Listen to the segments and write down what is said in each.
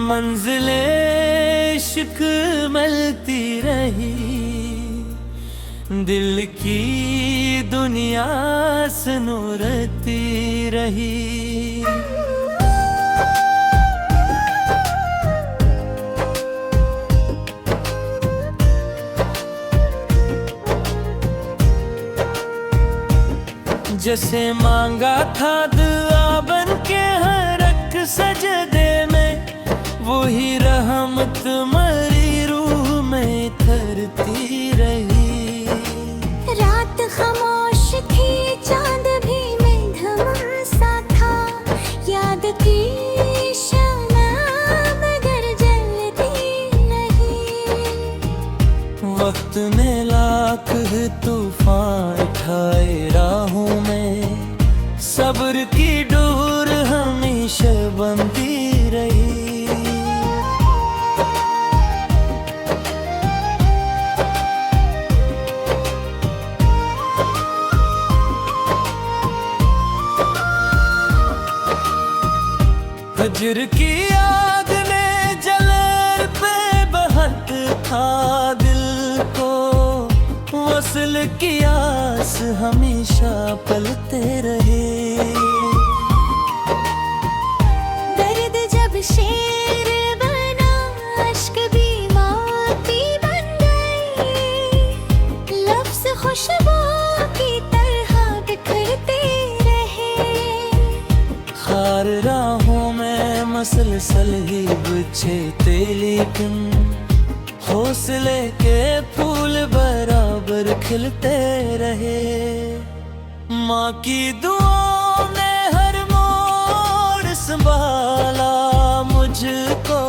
मंजिले इश्क मिलती रही, दिल की दुनिया से नूरती रही। जैसे मांगा था दुआ बन के हर एक सजदे में, वही रहमत मरी रूह में थरती रही। रात खामोश थी, चांद भी मध्यम सा था, याद की शम्मा मगर जलती नहीं। वक्त ने लाख तूफान उठाए राहों में, सब्र की डोर हमेशा बंधी रही। हजर की आग ने जलन पे बहत था दिल को, वसल की आस हमेशा पलते रहे। दर्द जब शेर बना, अश्क भी माटी बन गए, लफ्ज़ खुशबू की तरह बिखरते रहे। खार राहों में मसलसल ही बिछे थे, लेकिन हौसले के फूल बराबर खिलते रहे। माँ की दुआओं ने हर मोड़ संभाला मुझको,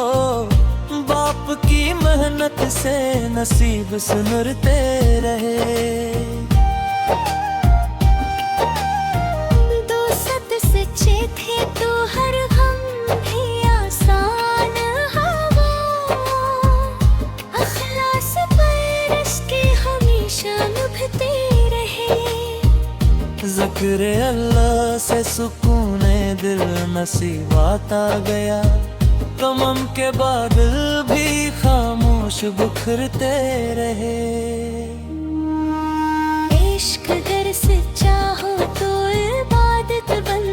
बाप की मेहनत से नसीब सुनरते रहे। दोस्त सच्चे थे तो हर गम भी आसान हवा, अखलास पर इसके हमेशा निभते रहे। ज़िक्र अल्लाह से सुकूने दिल नसीबात आ गया, गम के बादल भी खामोश बिखरते रहे। इश्क अगर सच्चा हो तो इबादत बन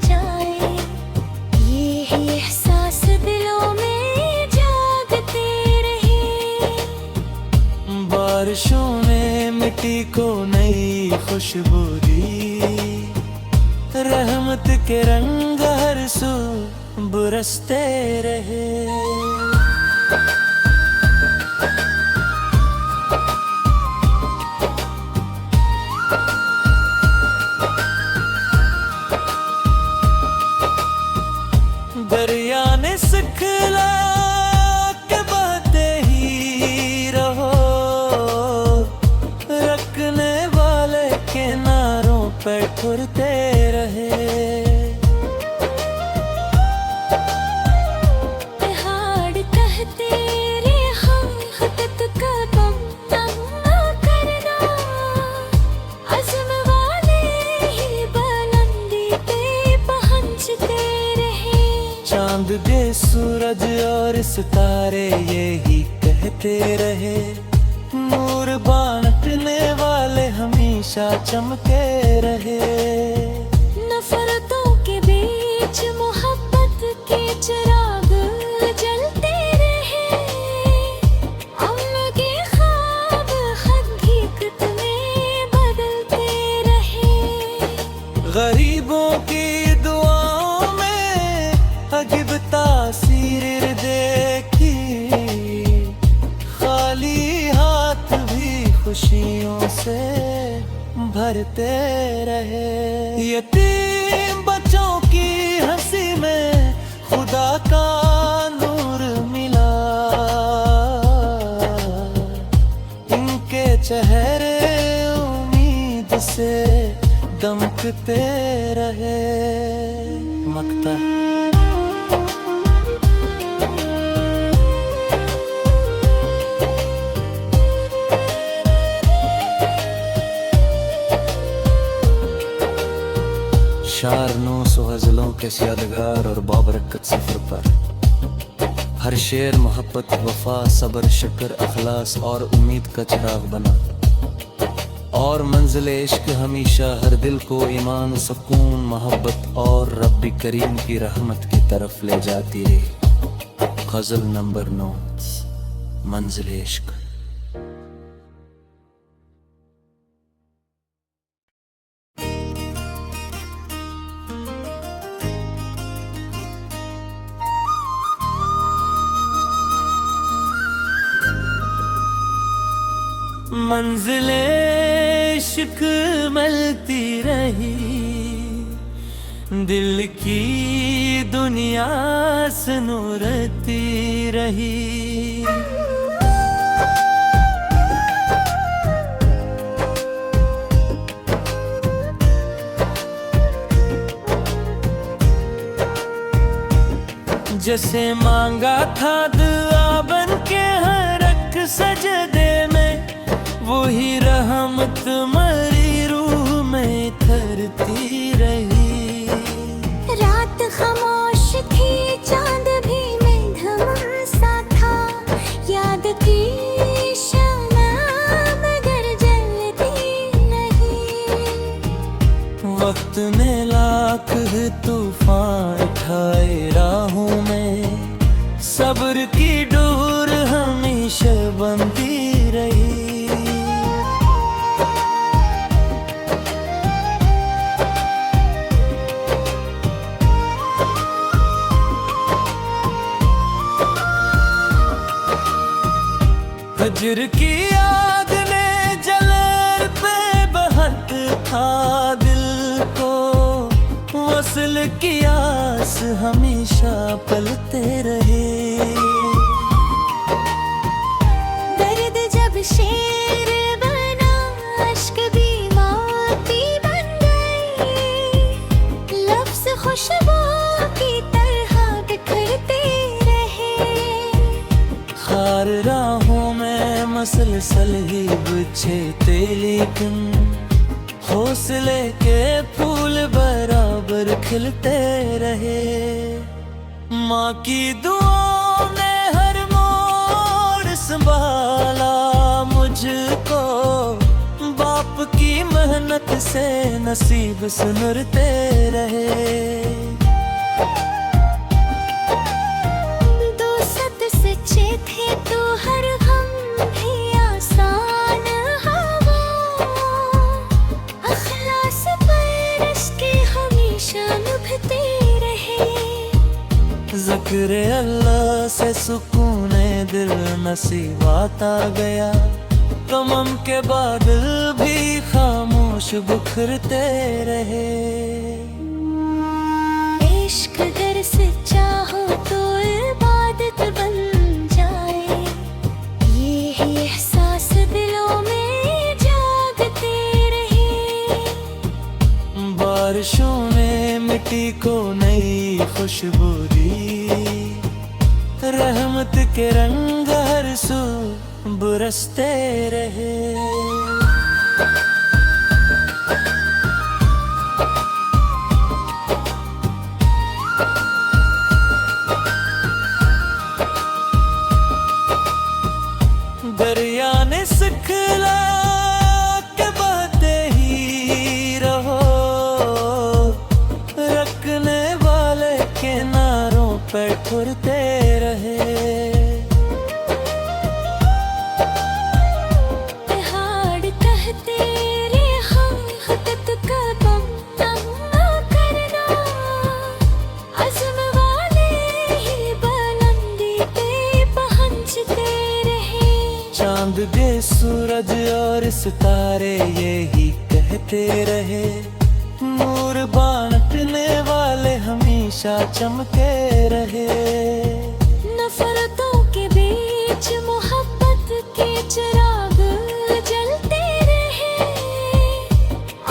जाए, ये ही एहसास दिलों में जागते रहे। बारिशों ने मिट्टी को नई खुशबू दी, रहमत के रंग हर सू बरसते रहे। दरिया ने सिखला के बहते ही रहो, रखने वाले किनारों पे ठुरते रहे। पहाड़ कहते रे खत का गम ना करना, अज़्म वाले ही बुलंदी पे पहुंचते रहे। चांद दे सूरज और सितारे यही कहते रहे, नूर बांटने वाले हमेशा चमके रहे। नफरतों के बीच मोहब्बत के चिराग जलते रहे, अम्न के ख्वाब हकीकत में बदलते रहे। गरीबों की दुआओं में अजीब तासीर देखी, खाली हाथ भी खुशियों से भरते रहे। यतीम बच्चों की हंसी में खुदा का नूर मिला, इनके चेहरे उम्मीद से दमकते रहे। मक्ता शार 900 गज़लों के यादगार और बाबरकत सफर पर हर शेर मोहब्बत, वफा, सब्र, शुक्र, अखलास और उम्मीद का चिराग बना। और मंजिल इश्क हमेशा हर दिल को ईमान, सुकून, मोहब्बत और रब्बी करीम की रहमत की तरफ ले जाती रही। गज़ल नंबर 9, मंजिल इश्क। मंजिल इश्क मिलती रही, दिल की दुनिया से नूरती रही। जैसे मांगा था दुआ बन के हर एक सजदे में, वही रहमत मरी रूह में थरती रही। रात खामोश थी, चांद भी मध्यम सा था, याद की शम्मा मगर जलती नहीं। वक्त ने लाख तूफान उठाए राहों में, सब्र की डोर हमेशा बंधी रही। फजर की आग ने जलर पे बहक था दिल को, वसल की आस हमेशा पलते रहे। दर्द जब शेर बना, अश्क भी माटी बन गए, लफ्ज़ खुशबू की तरह बिखरते रहे। खार राहों में मसलसल ही बिछे थे, लेकिन हौसले के फूल बराबर खिलते रहे। माँ की दुआओं ने हर मोड़ संभाला मुझको, बाप की मेहनत से नसीब सुनरते रहे। दोस्त सच्चे थे तो हर गम भी आसान हवा, अखलास पर इसके हमेशा निभते रहे। ज़िक्र अल्लाह से सुकून दिल नसीब आता गया, गम के बादल भी खामोश बिखरते रहे। इश्क अगर सच्चा हो तो इबादत बन जाए, ये ही एहसास दिलों में जागते रहे। बारिशों ने मिट्टी को नई खुशबू दी, रहमत के रंग हर सू बरसते रहे। दरिया ने सिखला के बहते ही रहो, रखने वाले किनारों पर ठुरते रहे। पहाड़ कहते रे खत कदम ना करना, अज़्म वाले ही बुलंदी पे पहुंचते रहे। चांद दे सूरज और सितारे यही कहते रहे, नूर बांटने वाले हमेशा चमके रहे। नफरतों के बीच मोहब्बत के चिराग जलते रहे,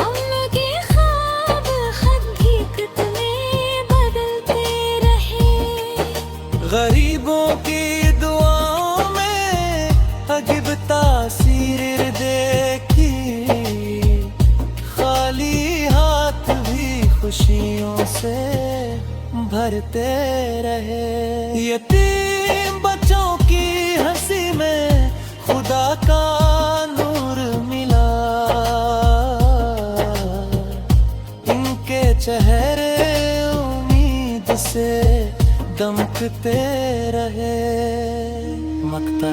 अम्न के ख्वाब हकीकत में बदलते रहे। गरीबों की दुआओं में अजीब तासीर देखी, खाली हाथ भी खुशियों से भरते रहे। यतीम बुखरते रहे। मकता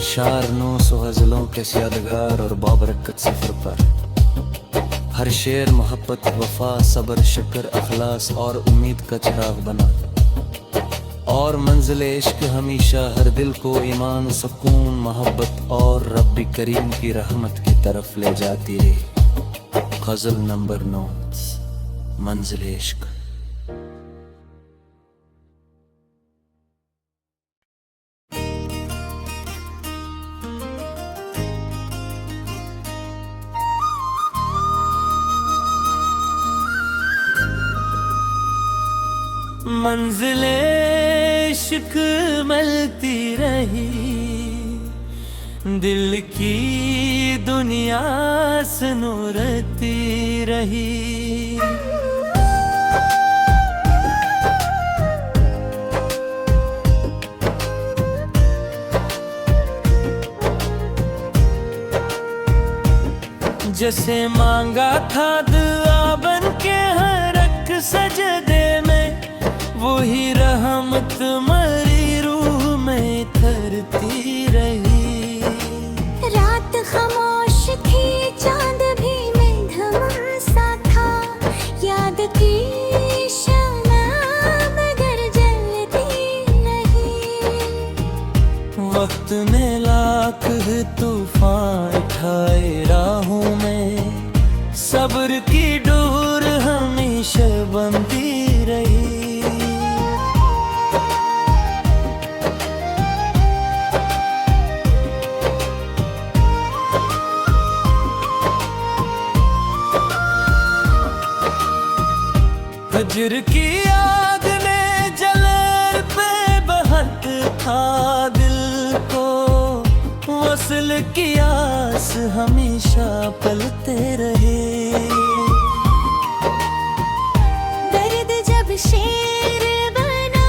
शार 900 गज़लों के यादगार और बाबरकत सफ़र पर हर शेर मोहब्बत, वफा, सब्र, शुक्र, अखलास और उम्मीद का चिराग बना। और मंजिल इश्क हमेशा हर दिल को ईमान, सुकून, मोहब्बत और रब्बी करीम की रहमत की तरफ ले जाती रही। गज़ल नंबर 9, मंजिल इश्क। मंजिले इश्क मिलती रही, दिल की दुनिया से नूरती रही। जैसे मांगा था दुआ बन के हर एक सजदे में, वही रहमत मरी रूह में थरती रही। रात खामोश थी, चांद भी मध्यम सा था, याद की शम्मा मगर जलती नहीं। वक्त ने लाख तूफान उठाए राहों में, सब्र की डोर हमेशा बंधी रही। फजर की आग ने जलर पे बहत था दिल को, वसल की आस हमेशा पलते रहे। दर्द जब शेर बना,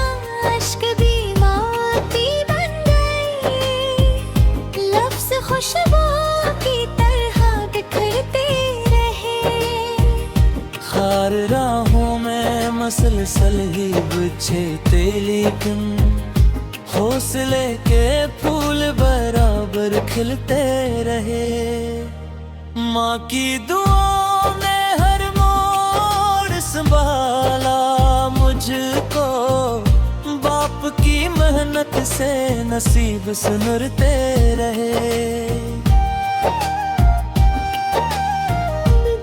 अश्क भी माटी बन गई, लफ्ज़ खुशबू की तरह बिखरते रहे। खार राहों में मसलसल ही बिछे थे, लेकिन हौसले के फूल बराबर खिलते रहे। माँ की दुआओं ने हर मोड़ संभाला मुझको, बाप की मेहनत से नसीब सुनरते रहे।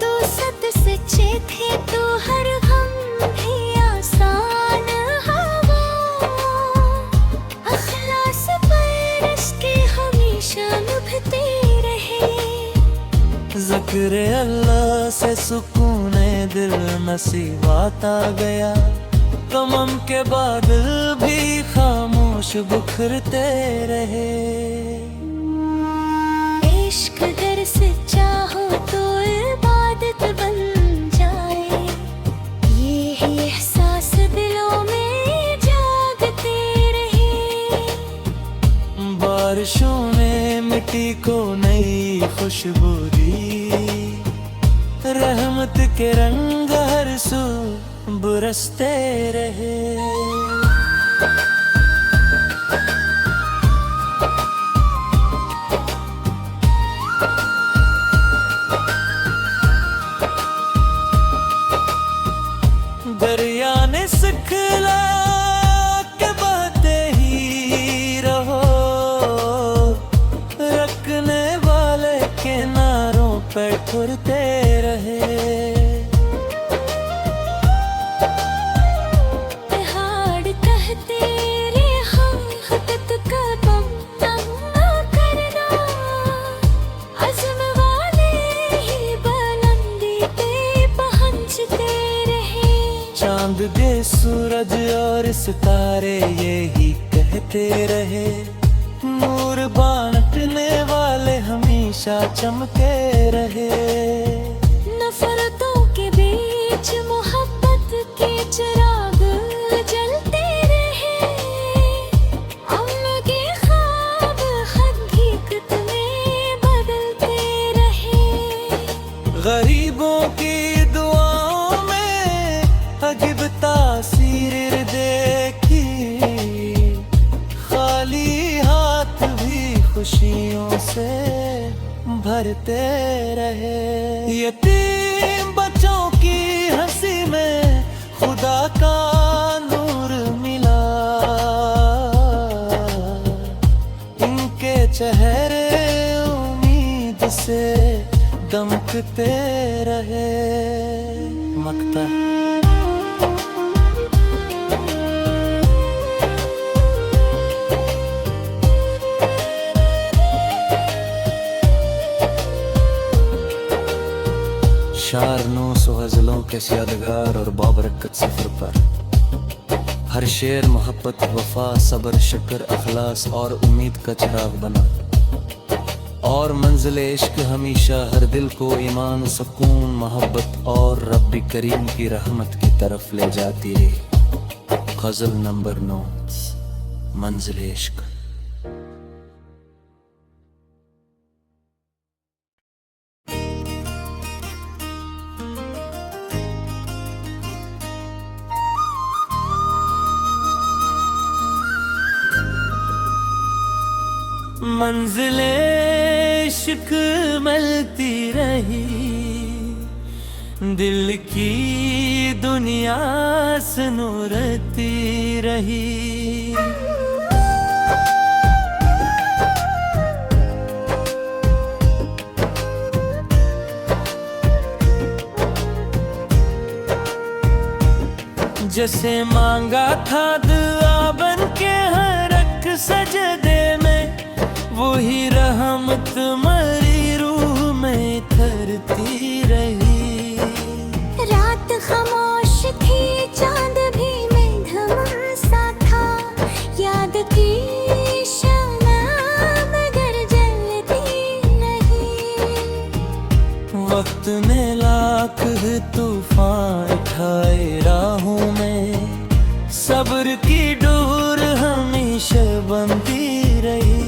दो सद सच्चे थे तो हर गम भी आसान हवा, अखलास पर इसके हमेशा निभते रहे। ज़िक्र अल्लाह से सुकूने दिल नसीबात आ गया, गम के बादल भी खामोश बिखरते रहे। इश्क अगर सच्चा हो तो इबादत बन जाए, ये ही एहसास दिलों में जागते रहे। बारिशों ने मिट्टी को नई खुशबू दी, रहमत के रंग हर सू बरसते रहे। दरिया ने सिखला के बहते ही रहो, रखने वाले किनारों पर ठुरते रहे। पहाड़ कहते रे हकीकत कदम ना करना, अज़्म वाले ही बुलंदी पे पहुंचते रहे। चांद दे सूरज और सितारे यही कहते रहे, नूर बांटने वाले हमेशा चमके रहे। नफरतों के बीच मोहब्बत के चिराग जलते रहे, अम्न के ख्वाब गरीबों की दुआओं में अजीब तासीर देखी, खाली हाथ भी खुशियों से भरते रहे। यतीम बच्चों की हंसी में खुदा का नूर मिला, इनके चेहरे उम्मीद से दमकते रहे। मकता शार 900 गज़लों के यादगार और बाबरकत सफर पर हर शेर मोहब्बत, वफा, सब्र, शुक्र, अखलास और उम्मीद का चिराग बना। और मंजिल इश्क हमेशा हर दिल को ईमान, सुकून, मोहब्बत और रब्बी करीम की रहमत की तरफ ले जाती रही। गज़ल नंबर 9, मंजिल इश्क। मंजिलें इश्क मिलती रही, दिल की दुनिया सनूरती रही। जैसे मांगा था दुआ बन के हर एक सजदे में, वही रहमत मरी रूह में थरती रही। रात खामोश थी, चांद भी मध्यम सा था, याद की शम्मा मगर जलती नहीं। वक्त ने लाख तूफान उठाए राहों में, सब्र की डोर हमेशा बंधी रही।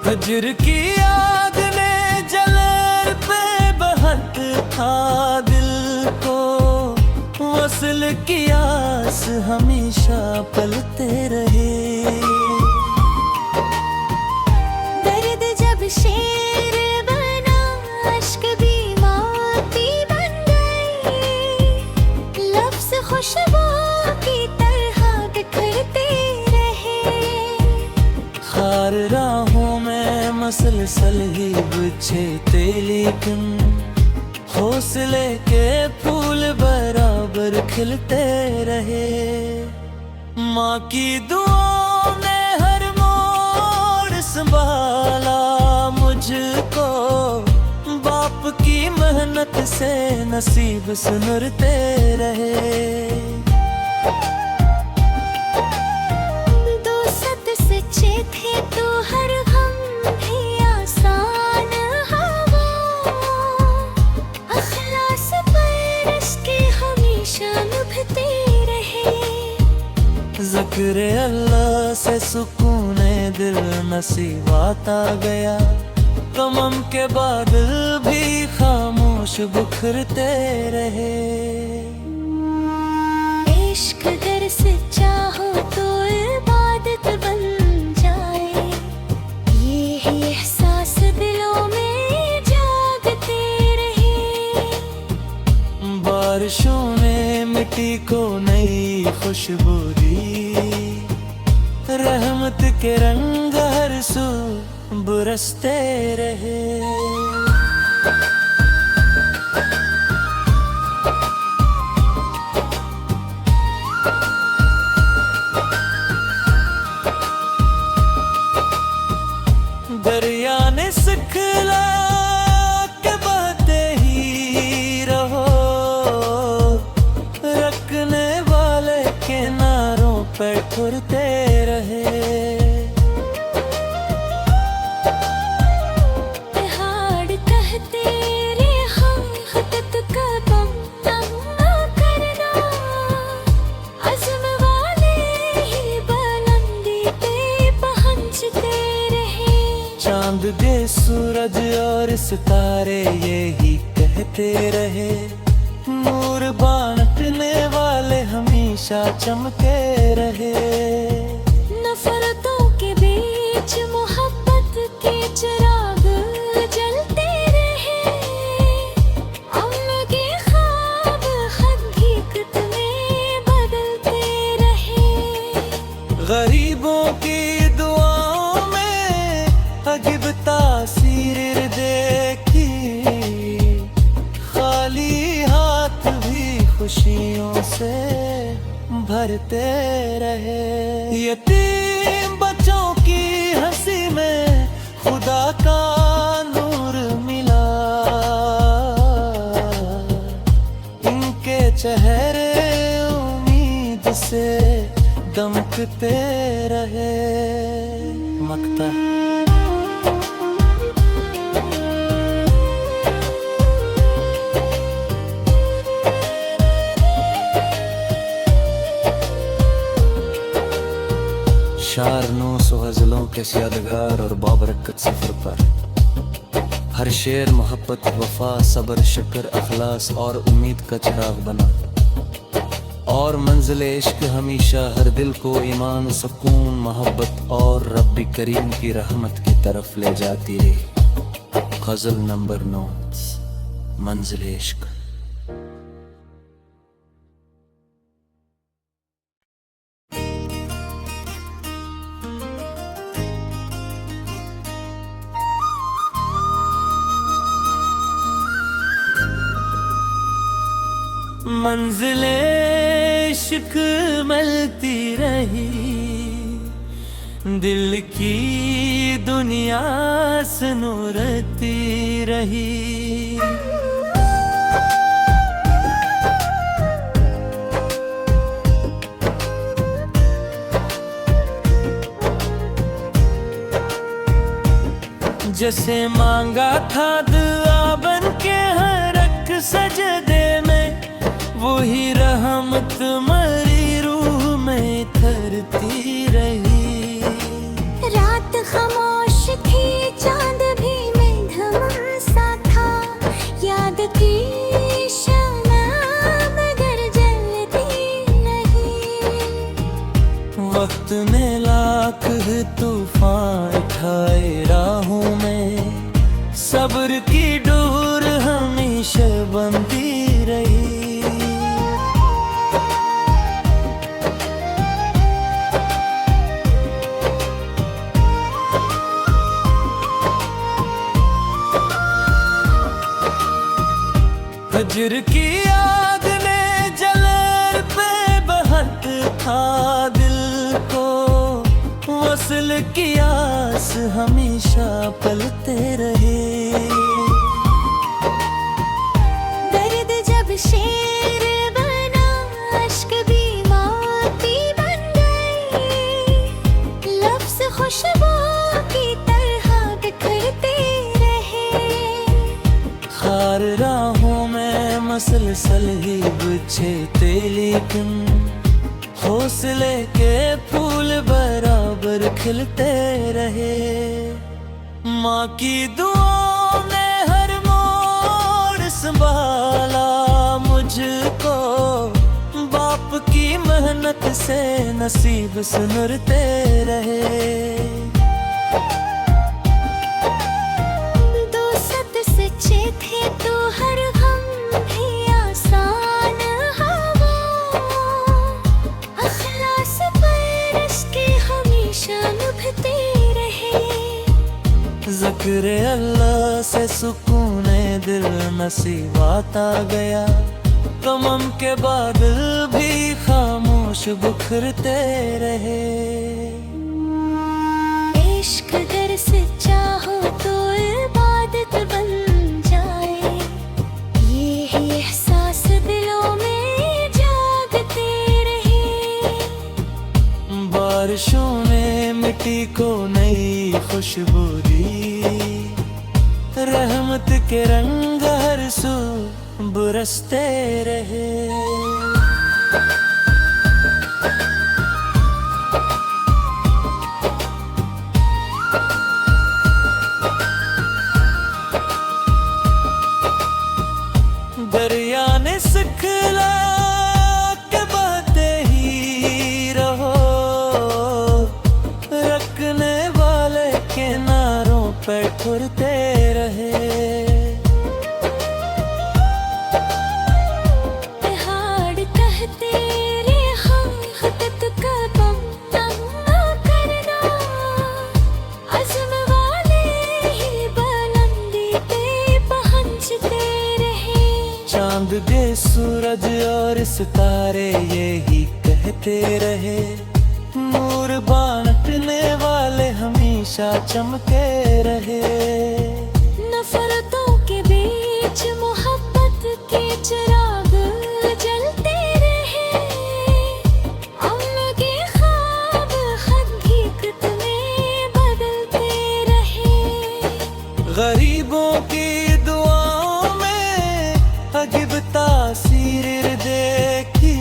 फज्र की आग ने जलर पे बहत था दिल को, वस्ल की आस हमेशा पलते रहे। दर्द जब शेर बना, अश्क भी माती बन गए, लफ्ज़ खुशबू की तरह बिखरते रहे। खार राहों में मसलसल ही बिछे थे, लेकिन हौसले के फूल बराबर खिलते रहे। माँ की दुआओं ने हर मोड़ संभाला मुझको, बाप की मेहनत से नसीब सुनरते रहे। दोस्त सच्चे थे तो हर गम भी आसान हवा, अखलास पर इसके हमेशा निभते रहे। ज़िक्र अल्लाह से सुकूने दिल नसीबात आ गया, गम के बादल भी खामोश बिखरते रहे। इश्क अगर सच्चा हो तो इबादत बन जाए, ये ही एहसास दिलों में जागते रहे। बारिशों ने मिट्टी को नई खुशबू दी, रहमत के रंग हर सू बरसते रहे। दरिया ने सिखला के बहते ही रहो, रखने वाले किनारों पे ठुरते रहे। पहाड़ उगे सूरज और सितारे यही कहते रहे, नूर बांटने वाले हमेशा चमके रहे। नफरतों के बीच मोहब्बत के चिराग जलते रहे, अम्न के ख्वाब हकीकत में बदलते रहे। गरीबों की दुआओं में अजीब तासीर देखी, खाली हाथ भी खुशियों से भरते रहे। यतीम बच्चों की हंसी में खुदा का नूर मिला, इनके चेहरे उम्मीद से दमकते रहे। मकता शार 900 गज़लों के यादगार और बाबरकत सफर पर, हर शेर मोहब्बत, वफा, सब्र, शुक्र, अखलास और उम्मीद का चिराग बना। और मंजिल इश्क हमेशा हर दिल को ईमान, सुकून, मोहब्बत और रब्बी करीम की रहमत की तरफ ले जाती रही। गज़ल नंबर 9, मंजिल इश्क। मंजिले इश्क मिलती रही, दिल की दुनिया से नूरती रही। जैसे मांगा था दुआ बन के हर एक सजदे में, वही रहमत मरी रूह में थरती रही। रात खामोश थी, चांद भी मध्यम सा था, याद की शम्मा मगर जलती नहीं। वक्त ने लाख तूफान उठाए राहों में, सब्र की डोर हमेशा बंधी रही। फजर की याद ने जलर पे बहत था दिल को, वसल की आस हमेशा पलते रहे। दर्द जब शेर बना, अश्क भी माटी बन गए, लफ्ज़ खुशबू की तरह बिखरते रहे। खार राहों में मसलसल ही बिछे थे, लेकिन हौसले के फूल बराबर खिलते रहे। माँ की दुआओं ने हर मोड़ संभाला मुझको, बाप की मेहनत से नसीब सुनरते रहे। दोस्त सच्चे थे तो हर गम भी आसान हवा, अखलास पर इसके हमेशा निभते रहे। ज़िक्र अल्लाह से सुकून दिल नसीब आता गया, गम के बादल भी खामोश बिखरते रहे। इश्क अगर सच्चा हो तो इबादत बन जाए, ये ही एहसास दिलों में जागते रहे। बारिशों ने मिट्टी को नई खुशबू दी, रहमत के रंग हर सू बरसते रहे। सिखला के बातें ही रहो, रखने वाले किनारों पे ठुरते रहे। पहाड़ कहते रे हम हदत का बम तंग ना करना, अज़्म वाले ही बुलंदी पे पहुंचते रहे। चांद दे सूरज और सितारे यही कहते रहे, नूर बांटने वाले हमेशा चमके रहे। नफरतों के बीच मोहब्बत के चिराग जलते रहे, अम्न के ख्वाब हकीकत में बदलते रहे। गरीबों की दुआओं में अजीब तासीर देखी,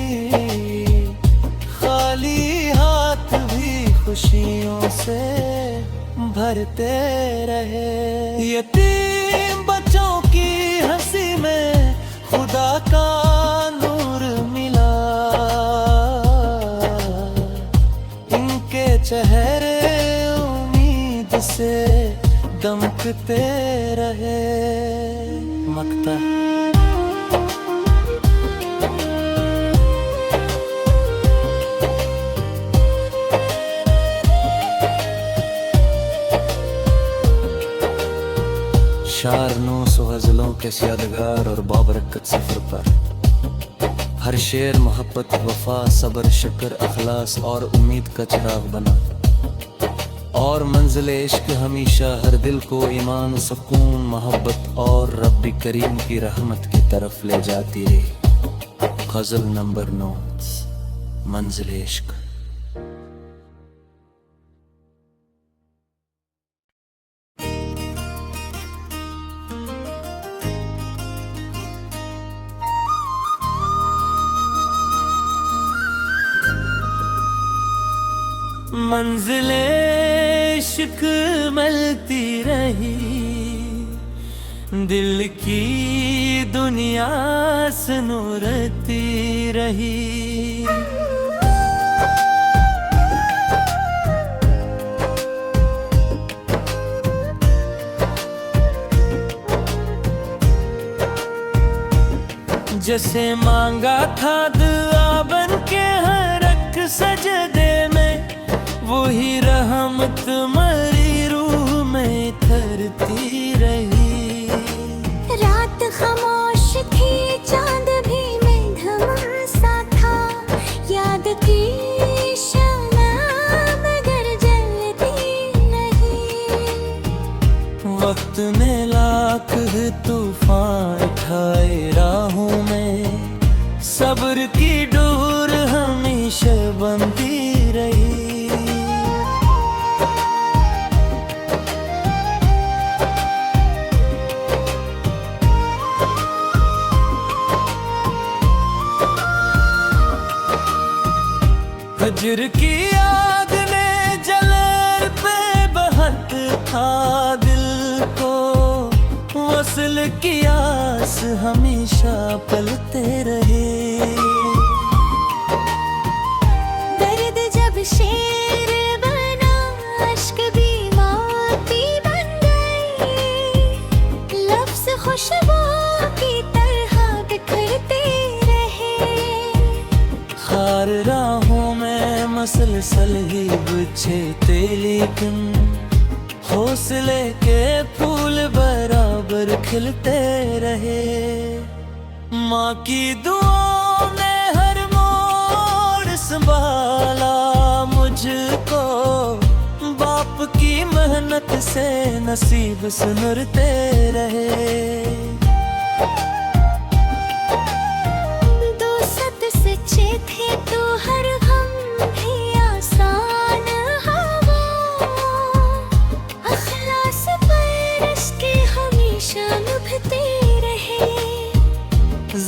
खाली हाथ भी खुशियों से भरते रहे। यतीम बच्चों की हंसी में खुदा का नूर मिला, इनके चेहरे उम्मीद से दमकते रहे। मकता शार 900 गज़लों के यादगार और बाबरकत सफर पर हर शेर मोहब्बत, वफा, सब्र, शुक्र, अखलास और उम्मीद का चिराग बना, और मंजिल इश्क हमेशा हर दिल को ईमान, सुकून, मोहब्बत और रब्बी करीम की रहमत की तरफ ले जाती रही। गज़ल नंबर 9, मंजिल इश्क। मंजिलें इश्क मिलती रही, दिल की दुनिया से नूरती रही। जैसे मांगा था दुआ बन के हर एक सजदे में, वही रहमत मरी रूह में थरती रही। रात खामोश थी, चांद भी मध्यम सा था, याद की शम्मा मगर जलती नहीं। वक्त ने लाख तूफान उठाए राहों में, सब्र की डोर हमेशा बंधी रही। हिज्र की आग ने जलर पे बहत था दिल को, वसल की आस हमेशा पलते रहे। दर्द जब शेर बना, अश्क भी मोती बन गए, लफ्ज़ खुशबू की तरह बिखरते रहे। खार राहों में मसलसल ही बिछे थे, लेकिन हौसले के फूल बराबर खिलते रहे। माँ की दुआओं ने हर मोड़ संभाला मुझको, बाप की मेहनत से नसीब सुनरते रहे। दोस्त सच्चे थे तो हर गम भी आसान हवा, अखलास पर इसके हमेशा लुभते रहे।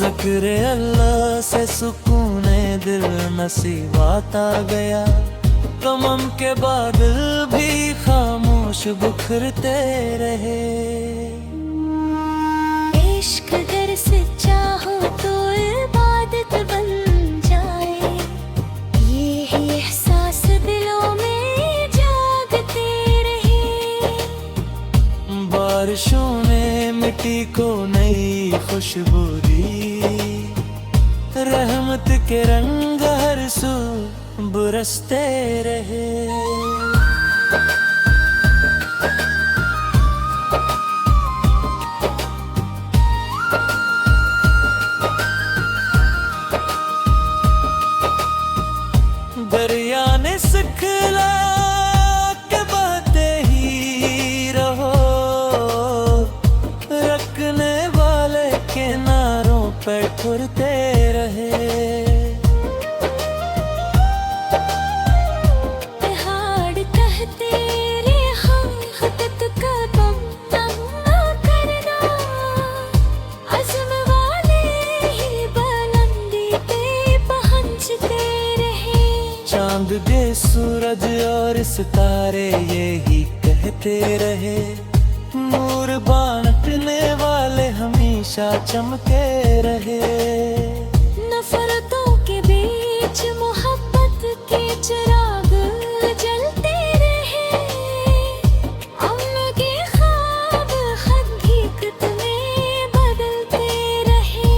ज़िक्र अल्लाह से सुकूने दिल नसीबात आ गया, गम के बादल भी खामोश बिखरते रहे। इश्क अगर सच्चा हो तो रहमत के रंग हर सू बरसते रहे। दरिया ने सिखला के बहते ही रहो, रखने वाले किनारों पे ठुरते रहे। पहाड़ कहते रे हम हदत का कम ना करना, अज़्म वाले ही बुलंदी पे पहुंचते रहे। चांद दे सूरज और सितारे यही कहते रहे, नूर बांटने वाले हमेशा चमके रहे। नफरतों के बीच मोहब्बत के चिराग जलते रहे, अम्न के ख्वाब हकीकत में बदलते रहे।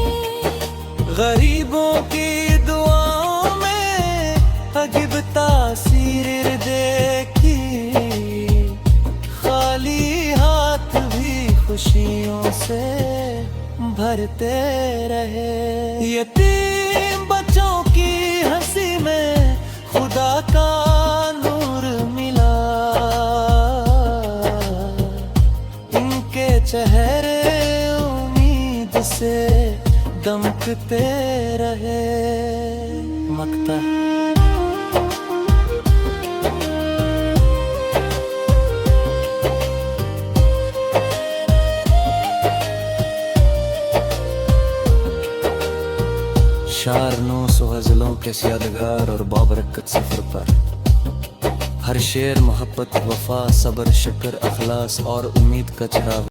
गरीबों की दुआओं में अजीब तासीर देखी, खाली हाथ भी खुशियों से भरते रहे। यतीम बच्चों की हंसी में खुदा का नूर मिला, इनके चेहरे उम्मीद से दमकते रहे। मकता शार 900 गज़लों के यादगार और बाबरकत सफर पर, हर शेर मोहब्बत, वफा, सब्र, शुक्र, अखलास और उम्मीद का चिराग।